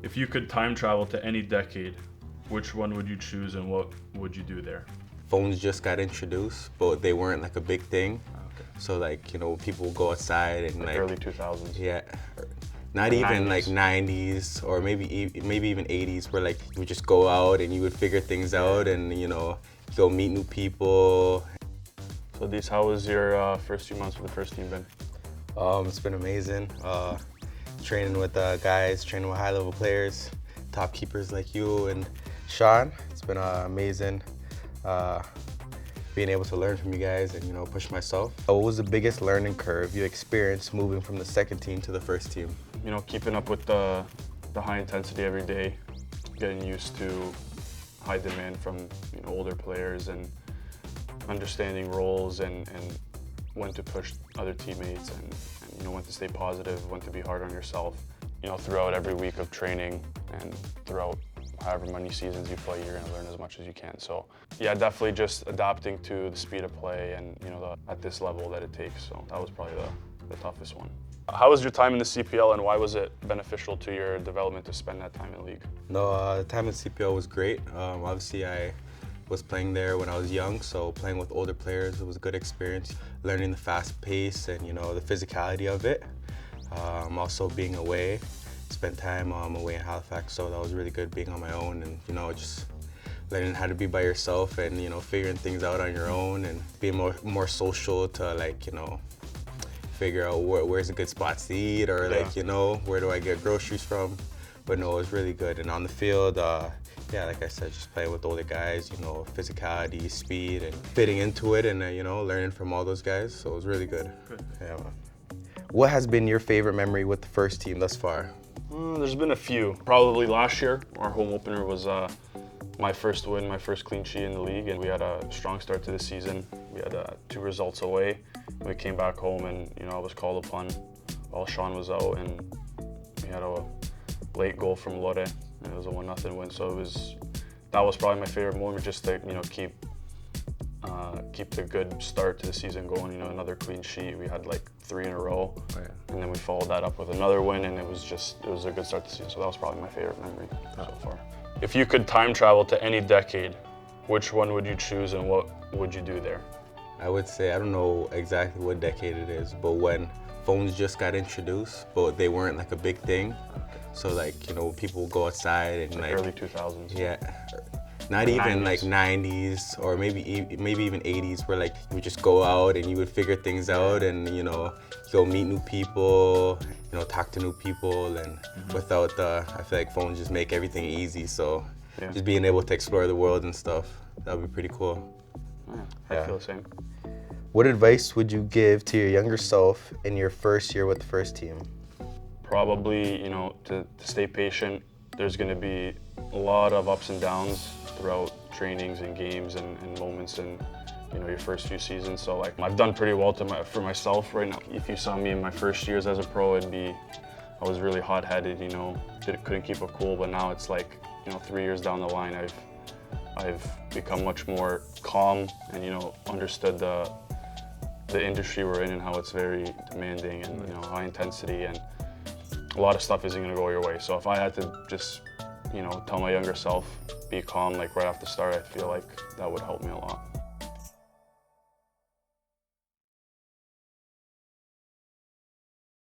If you could time travel to any decade, which one would you choose and what would you do there? Phones just got introduced, but they weren't like a big thing. Okay. So like, you know, people would go outside and like Early 2000s. yeah, not The even 90s. like 90s or maybe even 80s, where like you would just go out and you would figure things out and you know go meet new people. So Adisa, how was your first few months with the first team been? It's been amazing. Training with guys, training with high-level players, top keepers like you and Sean. It's been amazing. Being able to learn from you guys and, you know, push myself. What was the biggest learning curve you experienced moving from the second team to the first team? You know, keeping up with the high intensity every day, getting used to high demand from, you know, older players and understanding roles and when to push other teammates and you know, when to stay positive, when to be hard on yourself. You know, throughout every week of training and throughout however many seasons you play, you're gonna learn as much as you can. So yeah, definitely just adapting to the speed of play and you know, at this level that it takes. So that was probably the toughest one. How was your time in the CPL and why was it beneficial to your development to spend that time in the league? No, the time in CPL was great. Obviously, I was playing there when I was young, so playing with older players, it was a good experience. Learning the fast pace and you know the physicality of it. Also being away, spent time away in Halifax, so that was really good being on my own and you know just learning how to be by yourself and you know figuring things out on your own and being more social to like you know figure out where's a good spots to eat or like you know where do I get groceries from. But no, it was really good. And on the field, yeah, like I said, just playing with older guys, you know, physicality, speed, and fitting into it and, you know, learning from all those guys. So it was really good. Yeah, man. What has been your favorite memory with the first team thus far? There's been a few. Probably last year, our home opener was my first win, my first clean sheet in the league. And we had a strong start to the season. We had 2 results away. We came back home and, you know, I was called upon while Sean was out and we had a late goal from Lore. It was a 1-0 win, so that was probably my favorite moment, just to you know keep the good start to the season going. You know, another clean sheet. We had like 3 in a row, and then we followed that up with another win, and it was a good start to the season. So that was probably my favorite memory so far. If you could time travel to any decade, which one would you choose, and what would you do there? I would say, I don't know exactly what decade it is, but when phones just got introduced, but they weren't like a big thing. So like, you know, people would go outside and like early 2000s. Yeah, not The even 90s. like 90s or maybe even 80s, where like you would just go out and you would figure things out and you know go meet new people, you know, talk to new people, and without I feel like phones just make everything easy. So just being able to explore the world and stuff, that would be pretty cool. I feel the same. What advice would you give to your younger self in your first year with the first team? Probably, you know, to stay patient. There's going to be a lot of ups and downs throughout trainings and games and moments in, you know, your first few seasons. So like, I've done pretty well for myself right now. If you saw me in my first years as a pro, I was really hot-headed, you know, couldn't keep it cool. But now it's like, you know, 3 years down the line, I've become much more calm and, you know, understood the industry we're in and how it's very demanding and, you know, high intensity, and a lot of stuff isn't going to go your way. So if I had to just, you know, tell my younger self, be calm like right off the start, I feel like that would help me a lot.